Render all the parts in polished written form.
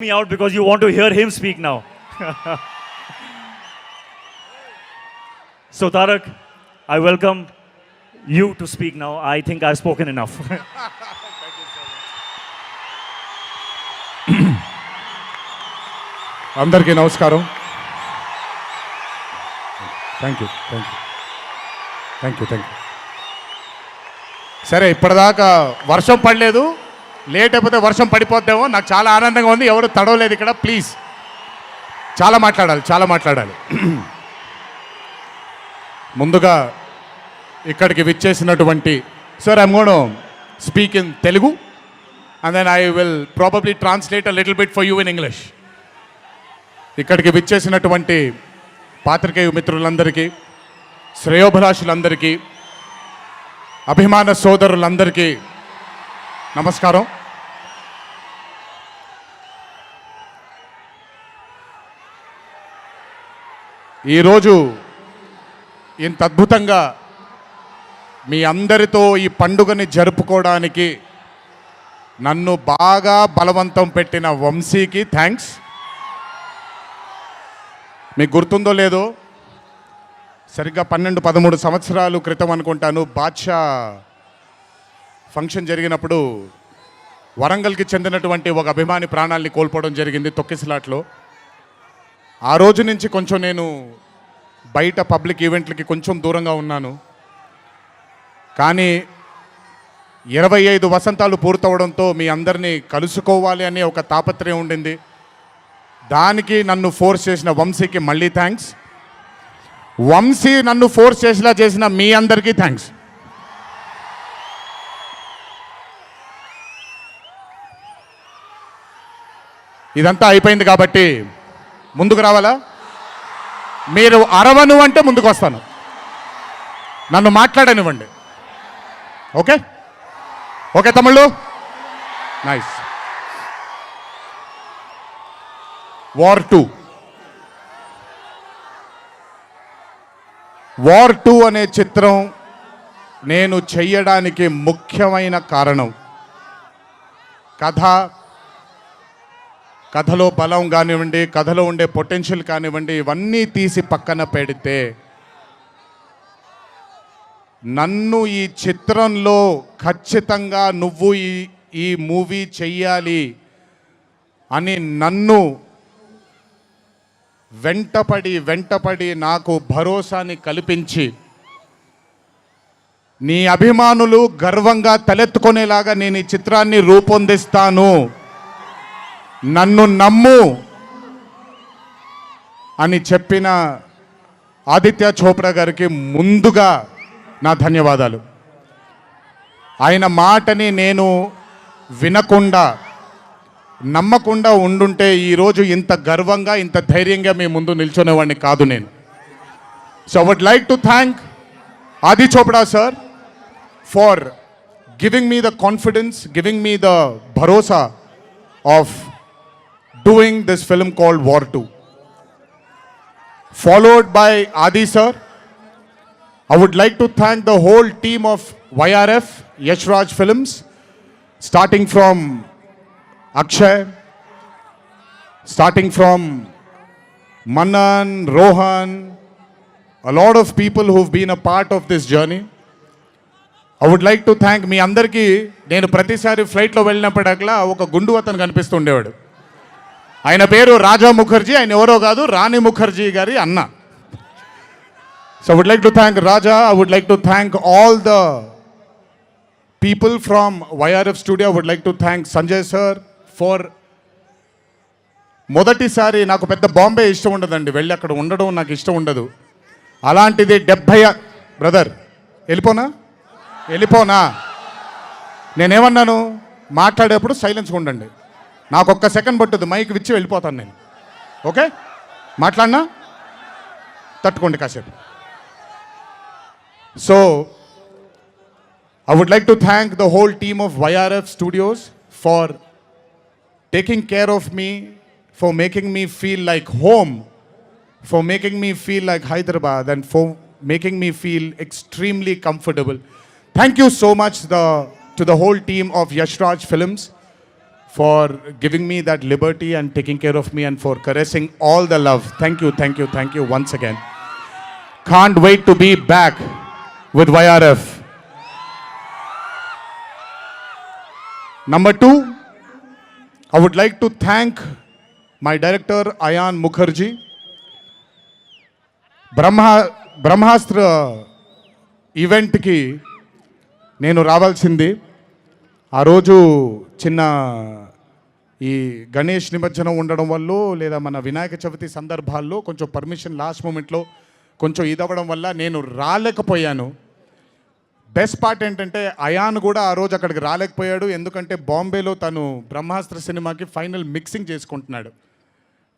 Me out because you want to hear him speak now. So Tarak, I welcome you to speak now. I think I've spoken enough. అందరికీ నమస్కారం. Thank you. సరే, ఇప్పటిదాకా వర్షం పడలేదు, late అయిపోతే వర్షం పడిపోద్దేమో. నాకు చాలా ఆనందంగా ఉంది. ఎవరు తడవలేదు ఇక్కడ. ప్లీజ్ చాలా మాట్లాడాలి. ముందుగా ఇక్కడికి విచ్చేసినటువంటి sir, I'm gonna speak in Telugu and then I will probably translate a little bit for you in English. ఇక్కడికి విచ్చేసినటువంటి పాత్రికేయ మిత్రులందరికీ, శ్రేయోభిలాషులందరికీ, అభిమాన సోదరులందరికీ నమస్కారం. ఈరోజు ఇంత అద్భుతంగా మీ అందరితో ఈ పండుగని జరుపుకోవడానికి నన్ను బాగా బలవంతం పెట్టిన వంశీకి థ్యాంక్స్. మీకు గుర్తుందో లేదో, సరిగ్గా 12-13 సంవత్సరాలు క్రితం అనుకుంటాను, బాద్షా ఫంక్షన్ జరిగినప్పుడు వరంగల్కి చెందినటువంటి ఒక అభిమాని ప్రాణాలని కోల్పోవడం జరిగింది తొక్కిసలాట్లో. ఆ రోజు నుంచి కొంచెం నేను బయట పబ్లిక్ ఈవెంట్లకి కొంచెం దూరంగా ఉన్నాను. కానీ 25 వసంతాలు పూర్తవడంతో మీ అందరినీ కలుసుకోవాలి అనే ఒక తాపత్రయం ఉండింది. దానికి నన్ను ఫోర్స్ చేసిన వంశీకి మళ్ళీ థ్యాంక్స్. వంశీ నన్ను ఫోర్స్ చేసేలా చేసిన మీ అందరికీ థ్యాంక్స్. ఇదంతా అయిపోయింది కాబట్టి ముందుకు రావాలా? మీరు అరవను అంటే ముందుకు వస్తాను, నన్ను మాట్లాడనివ్వండి. ఓకే ఓకే తమ్ముళ్ళు, నైస్. వార్ 2 అనే చిత్రం నేను చెయ్యడానికి ముఖ్యమైన కారణం కథలో బలం కానివ్వండి, కథలో ఉండే పొటెన్షియల్ కానివ్వండి, ఇవన్నీ తీసి పక్కన పెడితే నన్ను ఈ చిత్రంలో ఖచ్చితంగా నువ్వు ఈ మూవీ చెయ్యాలి అని నన్ను వెంటపడి నాకు భరోసాని కల్పించి, నీ అభిమానులు గర్వంగా తలెత్తుకునేలాగా నేను ఈ చిత్రాన్ని రూపొందిస్తాను, నన్ను నమ్ము అని చెప్పిన ఆదిత్య చోప్రా గారికి ముందుగా నా ధన్యవాదాలు. ఆయన మాటని నేను వినకుండా నమ్మకుండా ఉండుంటే ఈరోజు ఇంత గర్వంగా ఇంత ధైర్యంగా మీ ముందు నిల్చునేవాడిని కాదు నేను. So I would like to thank Adi Chopra sir for giving me the confidence, giving me the bharosa of doing this film called War 2. Followed by Adi sir, I would like to thank the whole team of YRF, Yash Raj Films, starting from Akshay, starting from Manan, Rohan, a lot of people who've been a part of this journey. I would like to thank మీ అందరికీ. నేను ప్రతిసారి ఫ్లైట్లో వెళ్ళినప్పుడల్లా ఒక గుండు అతను కనిపిస్తుండేవాడు. ఆయన పేరు రాజా ముఖర్జీ. ఆయన ఎవరో కాదు, రాణి ముఖర్జీ గారి అన్న. So I would like to thank Raja. I would like to thank all the people from YRF studio. I would like to thank Sanjay sir for మొదటిసారి నాకు పెద్ద బాంబే ఇష్టం ఉండదండి, వెళ్ళి అక్కడ ఉండడం నాకు ఇష్టం ఉండదు. అలాంటిది 70 బ్రదర్ వెళ్ళిపోనా నేనేమన్నాను, మాట్లాడేప్పుడు సైలెన్స్గా ఉండండి. నాకు ఒక్క సెకండ్ పట్టుద్ది, మైక్ విచ్చి వెళ్ళిపోతాను నేను. ఓకే, మాట్లాడినా తట్టుకోండి కాసేపు. So I would like to thank the whole team of YRF studios for taking care of me, for making me feel like home, for making me feel like Hyderabad and for making me feel extremely comfortable. Thank you so much to the whole team of Yash Raj Films for giving me that liberty and taking care of me and for caressing all the love. Thank you once again. Can't wait to be back with YRF. Number 2, I would like to thank my director Ayan Mukherjee. బ్రహ్మాస్త్ర ఈవెంట్కి నేను రావాల్సింది. ఆ రోజు చిన్న ఈ గణేష్ నిమజ్జనం ఉండడం వల్ల లేదా మన వినాయక చవితి సందర్భాల్లో కొంచెం పర్మిషన్ లాస్ట్ మూమెంట్లో కొంచెం ఇదవ్వడం వల్ల నేను రాలేకపోయాను. బెస్ట్ పార్ట్ ఏంటంటే అయాన్ కూడా ఆ రోజు అక్కడికి రాలేకపోయాడు. ఎందుకంటే బాంబేలో తను బ్రహ్మాస్త్ర సినిమాకి ఫైనల్ మిక్సింగ్ చేసుకుంటున్నాడు.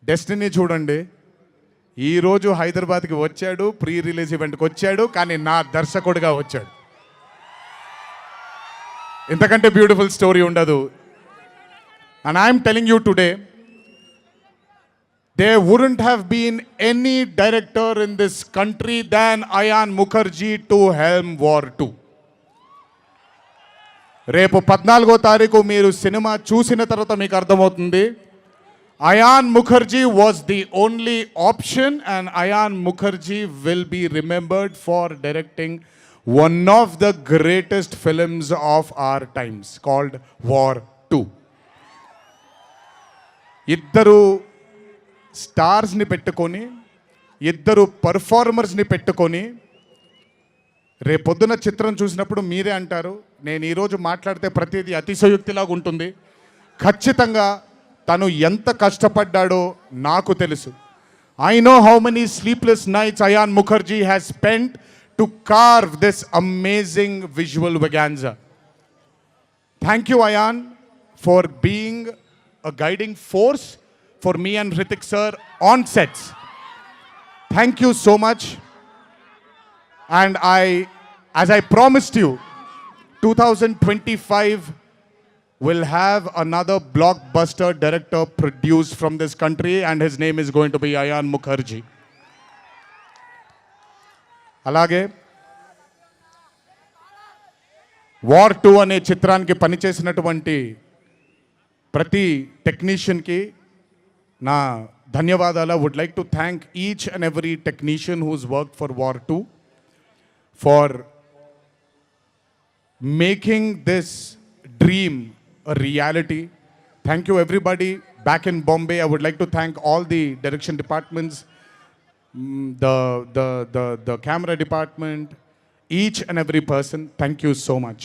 డెస్టినీ చూడండి, ఈరోజు హైదరాబాద్కి వచ్చాడు, ప్రీ రిలీజ్ ఈవెంట్కి వచ్చాడు, కానీ నా దర్శకుడిగా వచ్చాడు. ఇంతకంటే బ్యూటిఫుల్ స్టోరీ ఉండదు. And I'm telling you today, there wouldn't have been any director in this country than Ayan Mukherjee to helm War 2. రేపు 14వ తారీఖు మీరు సినిమా చూసిన తర్వాత మీకు అర్థమవుతుంది. Ayan Mukherjee was the only option, and Ayan Mukherjee will be remembered for directing one of the greatest films of our times called War 2. ఇద్దరు స్టార్స్ని పెట్టుకొని, ఇద్దరు పర్ఫార్మర్స్ని పెట్టుకొని రేపొద్దున చిత్రం చూసినప్పుడు మీరే అంటారు, నేను ఈరోజు మాట్లాడితే ప్రతిదీ అతిశయోక్తిలాగా ఉంటుంది. ఖచ్చితంగా తను ఎంత కష్టపడ్డాడో నాకు తెలుసు. I know how many sleepless nights Ayan Mukherjee has spent to carve this amazing visual vaganza. Thank you, Ayan, for being a guiding force for me and Hrithik sir on sets. Thank you so much. And as I promised you, 2025 will have another blockbuster director produced from this country, and his name is going to be Ayan Mukherjee. అలాగే War 2 అనే చిత్రానికి పనిచేసినటువంటి ప్రతి టెక్నీషియన్కి నా ధన్యవాదాలు. Would like to thank each and every technician whose work for War 2 for making this dream a reality. Thank you everybody back in Bombay. I would like to thank all the direction departments, the camera department, each and every person. Thank you so much.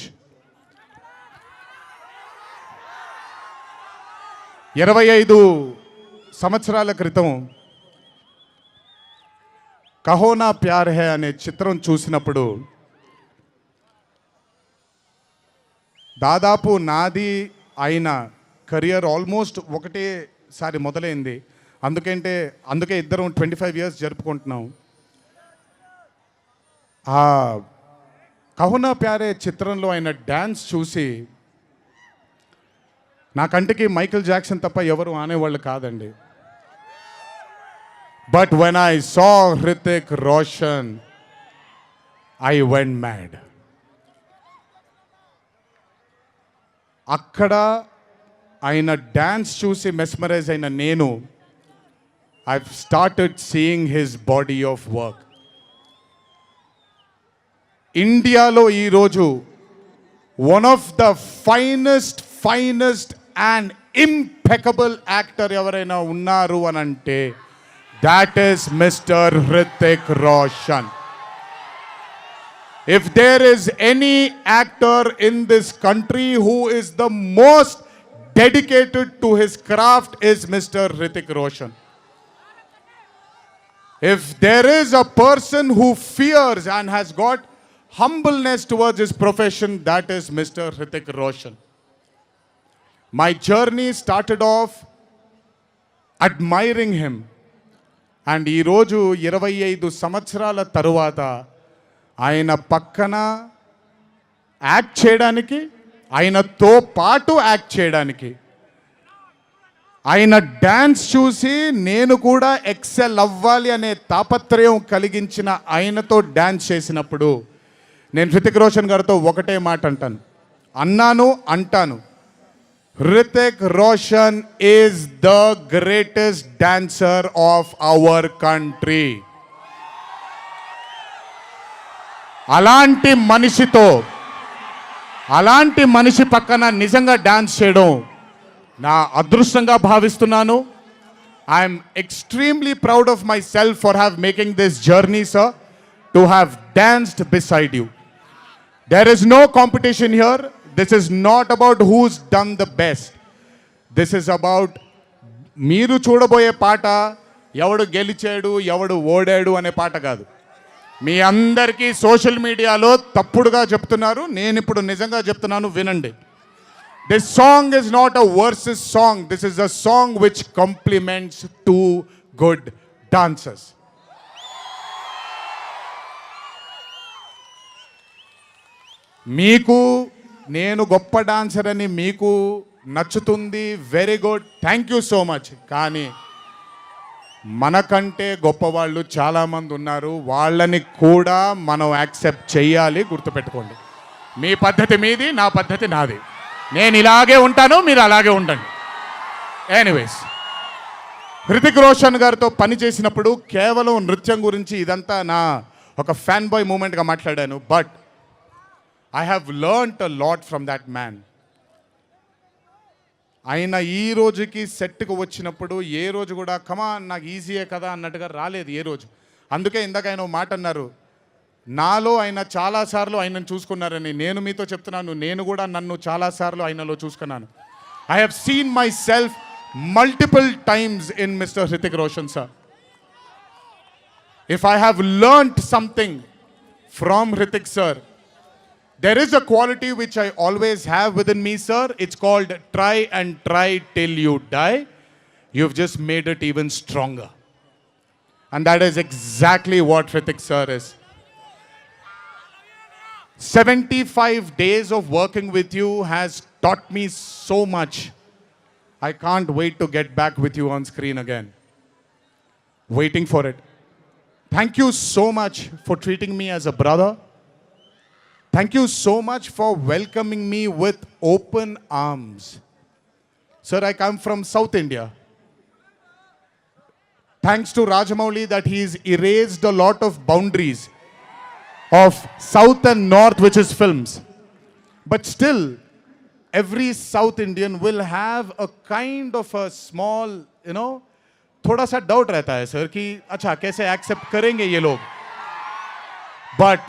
25 సంవత్సరాల క్రితం కహో నా ప్యార్ high అనే చిత్రం చూసినప్పుడు దాదాపు నాది ఆయన career almost ఒకటేసారి మొదలైంది. అందుకే ఇద్దరం 25 years జరుపుకుంటున్నాం. ఆ కహో నా ప్యారే చిత్రంలో ఆయన డ్యాన్స్ చూసి నా కంటికి మైకేల్ జాక్సన్ తప్ప ఎవరు ఆనేవాళ్ళు కాదండి. But when I saw Hrithik Roshan I went mad. అక్కడ ఆయన డ్యాన్స్ చూసి మెస్మరైజ్ అయిన నేను I started seeing his body of work. ఇండియాలో ఈరోజు one of the finest and impeccable actor ఎవరైనా ఉన్నారు అని అంటే that is mister Hrithik Roshan. If there is any actor in this country who is the most dedicated to his craft is Mr. Hrithik Roshan. If there is a person who fears and has got humbleness towards his profession, that is Mr. Hrithik Roshan. My journey started off admiring him. And ఈ రోజు 25 సంవత్సరాల తరువాత ఆయన పక్కన act చేయడానికి, ఆయనతో పాటు act చేయడానికి, ఆయన డ్యాన్స్ చూసి నేను కూడా ఎక్సెల్ అవ్వాలి అనే తాపత్రయం కలిగించిన ఆయనతో డ్యాన్స్ చేసినప్పుడు నేను హృతిక్ రోషన్ గారితో ఒకటే మాట అంటాను, అంటాను, Hrithik Roshan is the greatest dancer of our country. అలాంటి మనిషి పక్కన నిజంగా డాన్స్ చేయడం నా అదృష్టంగా భావిస్తున్నాను. I'm extremely proud of my self for have making this journey sir, to have danced beside you. There is no competition here. This is not about who's done the best. This is about మీరు చూడబోయే పాట ఎవడు గెలిచాడు ఎవడు ఓడాడు అనే పాట కాదు. మీ అందరికీ సోషల్ మీడియాలో తప్పుడుగా చెప్తున్నారు, నేను ఇప్పుడు నిజంగా చెప్తున్నాను, వినండి. This song is not a versus song. This is a song which complements two good dancers. మీకు నేను గొప్ప డాన్సర్ అని మీకు నచ్చుతుంది, very good, thank you so much. కానీ మనకంటే గొప్పవాళ్ళు చాలామంది ఉన్నారు, వాళ్ళని కూడా మనం యాక్సెప్ట్ చేయాలి. గుర్తుపెట్టుకోండి, మీ పద్ధతి మీది, నా పద్ధతి నాది. నేను ఇలాగే ఉంటాను, మీరు అలాగే ఉండండి. ఎనీవేస్, హృతిక్ రోషన్ గారితో పని చేసినప్పుడు కేవలం నృత్యం గురించి ఇదంతా నా ఒక ఫ్యాన్ బాయ్ మూమెంట్గా మాట్లాడాను. But I have learnt a lot from that man. ఆయన ఈ రోజుకి సెట్కి వచ్చినప్పుడు ఏ రోజు కూడా కమాన్ నాకు ఈజీయే కదా అన్నట్టుగా రాలేదు ఏ రోజు. అందుకే ఇందాక ఆయన మాట అన్నారు, నాలో ఆయన చాలాసార్లు ఆయనను చూసుకున్నారని. నేను మీతో చెప్తున్నాను, నేను కూడా నన్ను చాలాసార్లు ఆయనలో చూసుకున్నాను. I have seen my self multiple times in mister Hrithik Roshan sir. If I have learned something from Hrithik sir, there is a quality which I always have within me, sir. It's called try and try till you die. You've just made it even stronger. And that is exactly what Hrithik sir is. 75 days of working with you has taught me so much. I can't wait to get back with you on screen again. Waiting for it. Thank you so much for treating me as a brother. Thank you so much for welcoming me with open arms. Sir, I come from South India. Thanks to Rajamouli that he's erased a lot of boundaries of South and North, which is films. But still, every South Indian will have a kind of a small, थोड़ा सा doubt रहता है sir कि अच्छा कैसे accept करेंगे ये लोग. But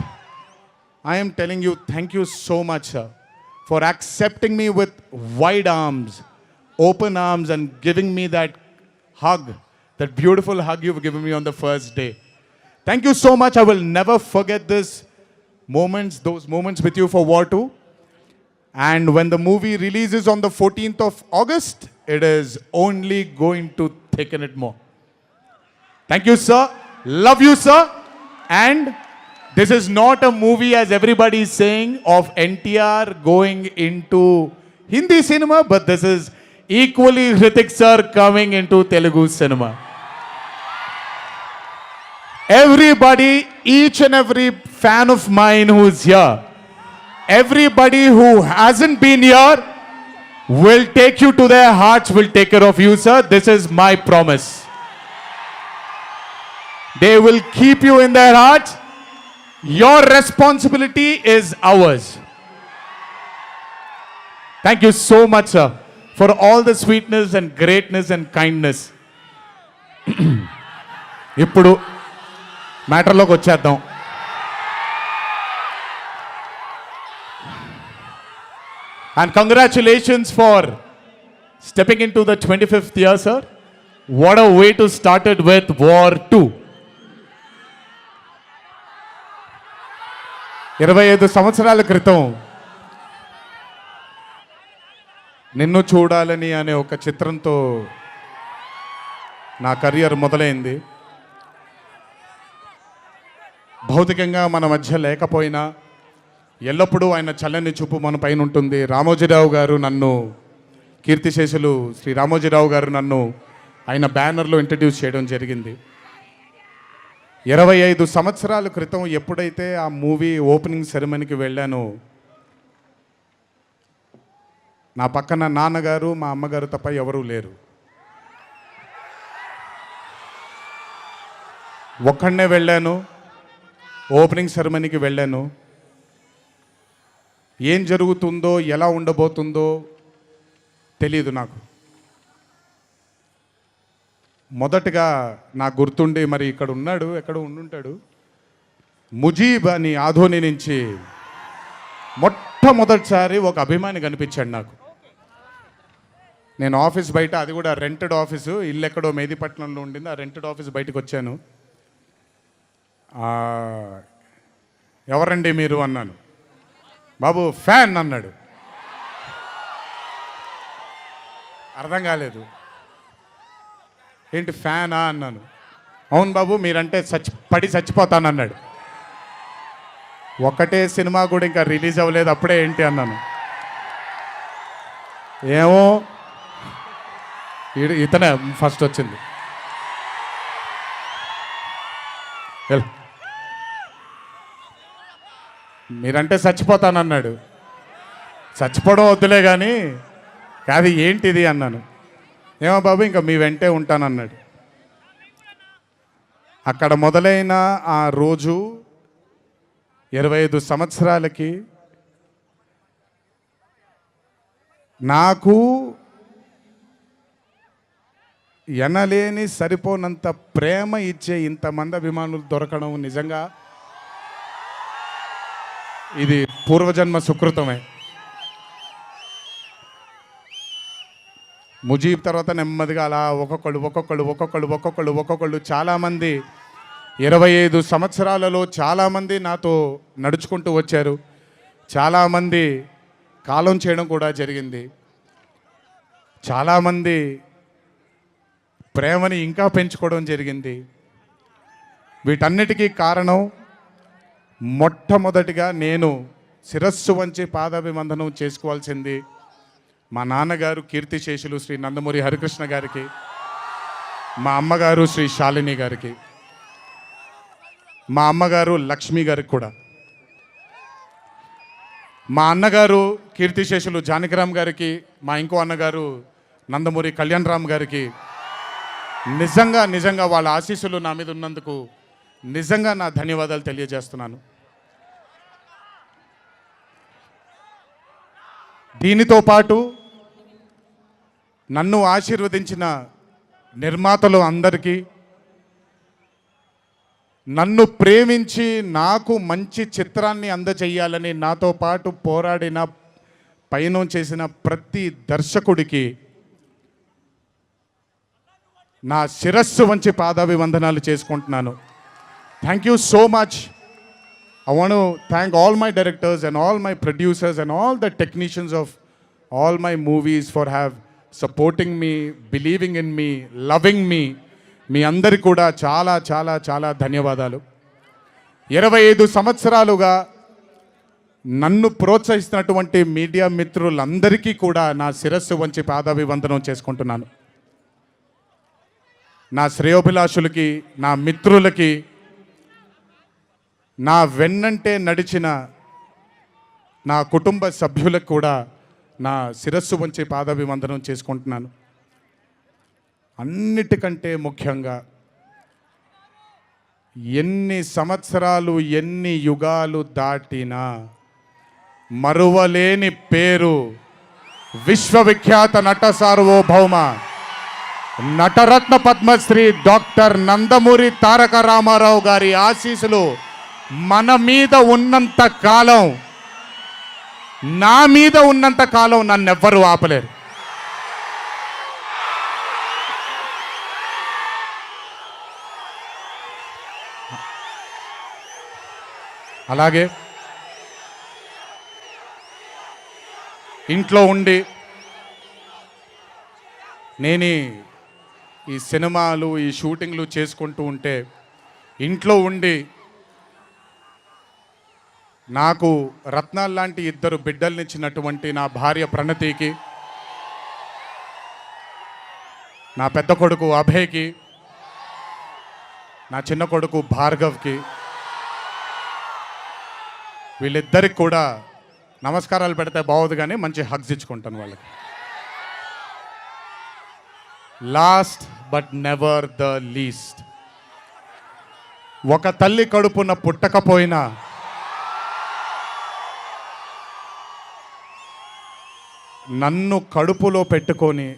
I am telling you, thank you so much, sir, for accepting me with wide arms, open arms, and giving me that hug, that beautiful hug you've given me on the first day. Thank you so much. I will never forget those moments with you for War 2. And when the movie releases on the 14th of August, it is only going to thicken it more. Thank you, sir. Love you, sir. And this is not a movie, as everybody is saying, of NTR going into Hindi cinema, but this is equally Hrithik sir coming into Telugu cinema. Everybody, each and every fan of mine who's here, everybody who hasn't been here will take you to their hearts, will take care of you, sir. This is my promise. They will keep you in their hearts. Your responsibility is ours. Thank you so much, sir, for all the sweetness and greatness and kindness. ఇప్పుడు మ్యాటర్లోకి వచ్చేద్దాం. And congratulations for stepping into the 25th year, sir. What a way to start it with War 2. 25 సంవత్సరాల క్రితం నిన్ను చూడాలని అనే ఒక చిత్రంతో నా కెరియర్ మొదలైంది. భౌతికంగా మన మధ్య లేకపోయినా ఎల్లప్పుడూ ఆయన చల్లని చూపు మన పైన ఉంటుంది. రామోజీరావు గారు నన్ను, కీర్తిశేషులు శ్రీ రామోజీరావు గారు నన్ను ఆయన బ్యానర్లో ఇంట్రడ్యూస్ చేయడం జరిగింది. 25 సంవత్సరాల క్రితం ఎప్పుడైతే ఆ మూవీ ఓపెనింగ్ సెరమనీకి వెళ్ళానో, నా పక్కన నాన్నగారు మా అమ్మగారు తప్ప ఎవరూ లేరు. ఒక్కడనే వెళ్ళాను, ఓపెనింగ్ సెరమనీకి వెళ్ళాను. ఏం జరుగుతుందో ఎలా ఉండబోతుందో తెలియదు నాకు. మొదటగా నాకు గుర్తుండి, మరి ఇక్కడ ఉన్నాడు, ఎక్కడ ఉండుంటాడు, ముజీబ్ అని ఆధోని నుంచి మొట్టమొదటిసారి ఒక అభిమాని కనిపించాడు నాకు. నేను ఆఫీస్ బయట, అది కూడా రెంటెడ్ ఆఫీసు, ఇల్లు ఎక్కడో మేదిపట్నంలో ఉండింది, ఆ రెంటెడ్ ఆఫీస్ బయటకు వచ్చాను. ఎవరండి మీరు అన్నాను. బాబు ఫ్యాన్ అన్నాడు. అర్థం కాలేదు. ఏంటి ఫ్యానా అన్నాను. అవును బాబు, మీరంటే పడి చచ్చిపోతానన్నాడు. ఒకటే సినిమా కూడా ఇంకా రిలీజ్ అవ్వలేదు, అప్పుడే ఏంటి అన్నాను. ఏమో ఇతనే ఫస్ట్ వచ్చింది. మీరంటే చచ్చిపోతానన్నాడు. చచ్చిపోవడం వద్దులే కానీ కాదు ఏంటిది అన్నాను. ఏమో బాబు ఇంకా మీ వెంటే ఉంటానన్నాడు. అక్కడ మొదలైన ఆ రోజు 25 సంవత్సరాలకి నాకు ఎనలేని సరిపోనంత ప్రేమ ఇచ్చే ఇంతమంది అభిమానులు దొరకడం నిజంగా ఇది పూర్వజన్మ సుకృతమే. ముజీబ్ తర్వాత నెమ్మదిగా అలా ఒక్కొక్కళ్ళు చాలామంది 25 సంవత్సరాలలో చాలామంది నాతో నడుచుకుంటూ వచ్చారు. చాలామంది కాలం చేయడం కూడా జరిగింది. చాలామంది ప్రేమని ఇంకా పెంచుకోవడం జరిగింది. వీటన్నిటికీ కారణం మొట్టమొదటిగా నేను శిరస్సు వంచి పాదాభివందనం చేసుకోవాల్సింది మా నాన్నగారు కీర్తిశేషులు శ్రీ నందమూరి హరికృష్ణ గారికి, మా అమ్మగారు శ్రీ శాలిని గారికి, మా అమ్మగారు లక్ష్మి గారికి కూడా, మా అన్నగారు కీర్తిశేషులు జానకిరామ్ గారికి, మా ఇంకో అన్నగారు నందమూరి కళ్యాణ్ రామ్ గారికి నిజంగా వాళ్ళ ఆశీస్సులు నా మీద ఉన్నందుకు నిజంగా నా ధన్యవాదాలు తెలియజేస్తున్నాను. దీనితో పాటు నన్ను ఆశీర్వదించిన నిర్మాతలు అందరికీ, నన్ను ప్రేమించి నాకు మంచి చిత్రాన్ని అందజేయాలని నాతో పాటు పోరాడిన పయనం చేసిన ప్రతి దర్శకుడికి నా శిరస్సు వంచి పాదాభివందనాలు చేసుకుంటున్నాను. Thank you so much. I want to thank all my directors and all my producers and all the technicians of all my movies for supporting me, believing in me, loving me. మీ అందరికీ కూడా చాలా చాలా చాలా ధన్యవాదాలు. 25 సంవత్సరాలుగా నన్ను ప్రోత్సహిస్తున్నటువంటి media మిత్రులందరికీ కూడా నా శిరస్సు వంచి పాదాభివందనం చేసుకుంటున్నాను. నా శ్రేయోభిలాషులకి, నా మిత్రులకి, నా వెన్నంటే నడిచిన నా కుటుంబ సభ్యులకు కూడా నా శిరస్సు వంచి పాదాభివందనం చేసుకుంటున్నాను. అన్నిటికంటే ముఖ్యంగా ఎన్ని సంవత్సరాలు ఎన్ని యుగాలు దాటినా మరువలేని పేరు విశ్వవిఖ్యాత నట సార్వభౌమ నటరత్న పద్మశ్రీ డాక్టర్ నందమూరి తారక రామారావు గారి ఆశీస్సులు మన మీద ఉన్నంత కాలం, నా మీద ఉన్నంత కాలం నన్నెవ్వరూ ఆపలేరు. అలాగే ఇంట్లో ఉండి నేను ఈ సినిమాలు, ఈ షూటింగ్లు చేసుకుంటూ ఉంటే ఇంట్లో ఉండి నాకు రత్నాల్ లాంటి 2 బిడ్డల్నిచ్చినటువంటి నా భార్య ప్రణతికి, నా పెద్ద కొడుకు అభయ్కి, నా చిన్న కొడుకు భార్గవ్కి, వీళ్ళిద్దరికి కూడా నమస్కారాలు పెడితే బాగోదు కానీ మంచి హగ్స్ ఇచ్చుకుంటాను వాళ్ళకి. Last but never the least, ఒక తల్లి కడుపున పుట్టకపోయినా నన్ను కడుపులో పెట్టుకొని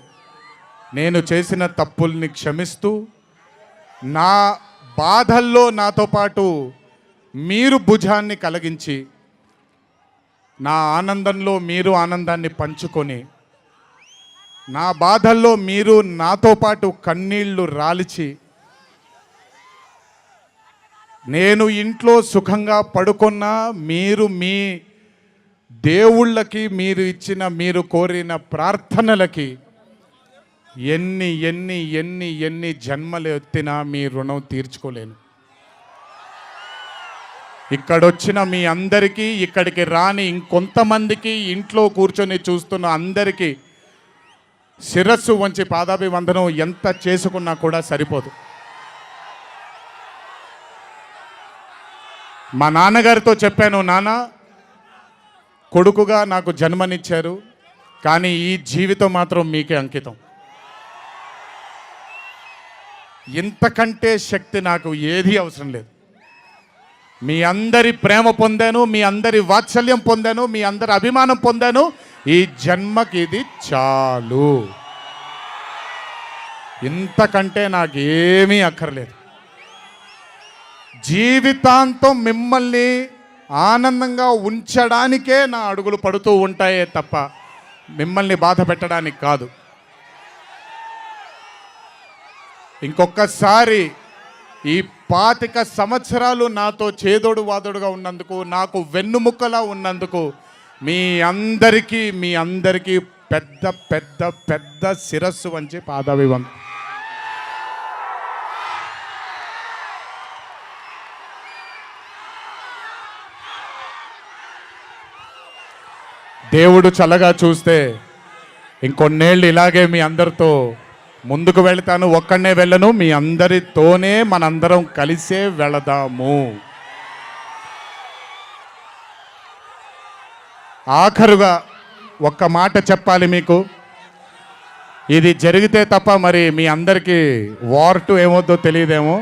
నేను చేసిన తప్పుల్ని క్షమిస్తూ నా బాధల్లో నాతో పాటు మీరు భుజాన్ని కలిగించి నా ఆనందంలో మీరు ఆనందాన్ని పంచుకొని నా బాధల్లో మీరు నాతో పాటు కన్నీళ్లు రాల్చి నేను ఇంట్లో సుఖంగా పడుకున్నా మీరు మీ దేవుళ్ళకి మీరు ఇచ్చిన మీరు కోరిన ప్రార్థనలకి ఎన్ని ఎన్ని ఎన్ని ఎన్ని జన్మలు ఎత్తినా మీ రుణం తీర్చుకోలేను. ఇక్కడొచ్చిన మీ అందరికీ, ఇక్కడికి రాని ఇంకొంతమందికి, ఇంట్లో కూర్చొని చూస్తున్న అందరికీ శిరస్సు వంచి పాదాభివందనం ఎంత చేసుకున్నా కూడా సరిపోదు. మా నాన్నగారితో చెప్పాను, నాన్న కొడుకుగా నాకు జన్మనిచ్చారు, కానీ ఈ జీవితం మాత్రం మీకే అంకితం. ఇంతకంటే శక్తి నాకు ఏది అవసరం లేదు. మీ అందరి ప్రేమ పొందాను, మీ అందరి వాత్సల్యం పొందాను, మీ అందరి అభిమానం పొందాను. ఈ జన్మకి ఇది చాలు. ఇంతకంటే నాకేమీ అక్కర్లేదు. జీవితాంతం మిమ్మల్ని ఆనందంగా ఉంచడానికే నా అడుగులు పడుతూ ఉంటాయే తప్ప మిమ్మల్ని బాధ పెట్టడానికి కాదు. ఇంకొకసారి ఈ 25 సంవత్సరాలు నాతో చేదోడు వాదోడుగా ఉన్నందుకు, నాకు వెన్నుముక్కలా ఉన్నందుకు మీ అందరికీ పెద్ద పెద్ద పెద్ద శిరస్సు వంచి పాదాభివందనం. దేవుడు చల్లగా చూస్తే ఇంకొన్నేళ్ళు ఇలాగే మీ అందరితో ముందుకు వెళ్తాను. ఒక్కడనే వెళ్ళను, మీ అందరితోనే మనందరం కలిసే వెళదాము. ఆఖరుగా ఒక్క మాట చెప్పాలి మీకు. ఇది జరిగితే తప్ప మరి మీ అందరికీ వార్ 2 ఏమొద్దో తెలియదేమో.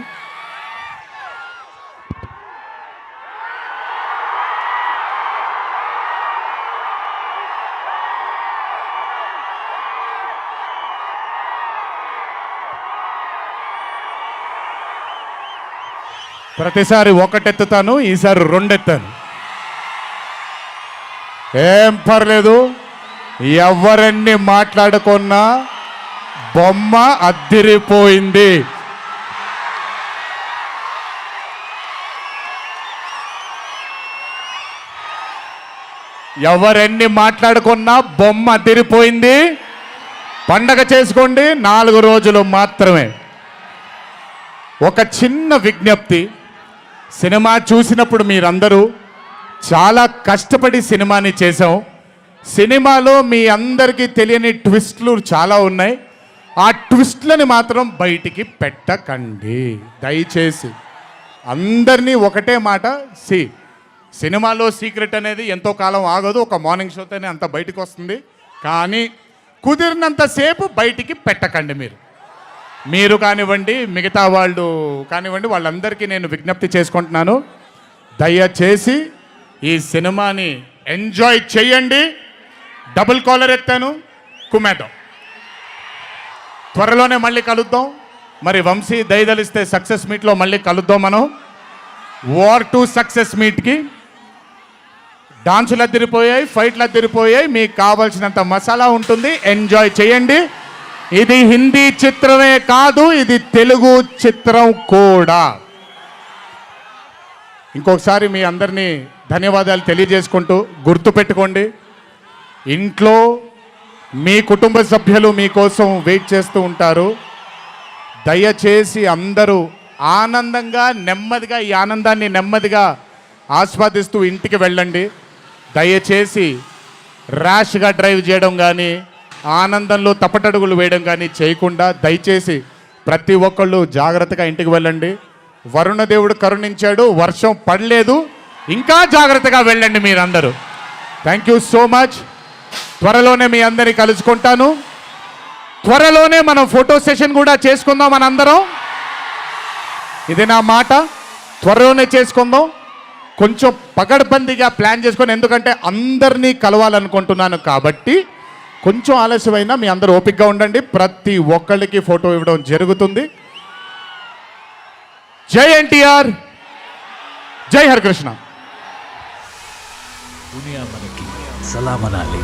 ప్రతిసారి ఒకటెత్తుతాను, ఈసారి 2 ఎత్తాను. ఏం పర్లేదు, ఎవరన్ని మాట్లాడుకున్నా బొమ్మ అద్దిరిపోయింది. ఎవరెన్ని మాట్లాడుకున్నా బొమ్మ అద్దిరిపోయింది. పండగ చేసుకోండి, 4 రోజులు మాత్రమే. ఒక చిన్న విజ్ఞప్తి, సినిమా చూసినప్పుడు మీరందరూ చాలా కష్టపడి సినిమాని చేసాం. సినిమాలో మీ అందరికీ తెలియని ట్విస్ట్లు చాలా ఉన్నాయి. ఆ ట్విస్ట్లని మాత్రం బయటికి పెట్టకండి దయచేసి. అందరినీ ఒకటే మాట, సినిమాలో సీక్రెట్ అనేది ఎంతో కాలం ఆగదు, ఒక మార్నింగ్ షోతోనే అంత బయటకు వస్తుంది. కానీ కుదిరినంతసేపు బయటికి పెట్టకండి. మీరు కానివ్వండి, మిగతా వాళ్ళు కానివ్వండి, వాళ్ళందరికీ నేను విజ్ఞప్తి చేసుకుంటున్నాను, దయచేసి ఈ సినిమాని ఎంజాయ్ చేయండి. డబుల్ కాలర్ ఎత్తాను, కుమ్మేద్దాం. త్వరలోనే మళ్ళీ కలుద్దాం. మరి వంశీ దయదలిస్తే సక్సెస్ మీట్లో మళ్ళీ కలుద్దాం. మనం వార్ 2 సక్సెస్ మీట్కి డాన్సులు అద్దరిపోయాయి, ఫైట్లు అద్దరిపోయాయి. మీకు కావాల్సినంత మసాలా ఉంటుంది, ఎంజాయ్ చేయండి. ఇది హిందీ చిత్రమే కాదు, ఇది తెలుగు చిత్రం కూడా. ఇంకొకసారి మీ అందరినీ ధన్యవాదాలు తెలియజేసుకుంటూ, గుర్తుపెట్టుకోండి, ఇంట్లో మీ కుటుంబ సభ్యులు మీకోసం వెయిట్ చేస్తూ ఉంటారు. దయచేసి అందరూ ఆనందంగా నెమ్మదిగా ఈ ఆనందాన్ని నెమ్మదిగా ఆస్వాదిస్తూ ఇంటికి వెళ్ళండి. దయచేసి ర్యాష్గా డ్రైవ్ చేయడం కానీ, ఆనందంలో తప్పటడుగులు వేయడం కానీ చేయకుండా దయచేసి ప్రతి ఒక్కళ్ళు జాగ్రత్తగా ఇంటికి వెళ్ళండి. వరుణదేవుడు కరుణించాడు, వర్షం పడలేదు, ఇంకా జాగ్రత్తగా వెళ్ళండి మీరందరూ. Thank you so much. త్వరలోనే మీ అందరినీ కలుసుకుంటాను. త్వరలోనే మనం ఫోటో సెషన్ కూడా చేసుకుందాం మనందరం. ఇది నా మాట, త్వరలోనే చేసుకుందాం. కొంచెం పకడ్బందీగా ప్లాన్ చేసుకొని, ఎందుకంటే అందరినీ కలవాలనుకుంటున్నాను కాబట్టి కొంచెం ఆలస్యమైనా మీ అందరూ ఓపికగా ఉండండి. ప్రతి ఒక్కళ్ళకి ఫోటో ఇవ్వడం జరుగుతుంది. జై ఎన్టీఆర్, జై హరికృష్ణ. దునియా మనకి సలాం అనాలి.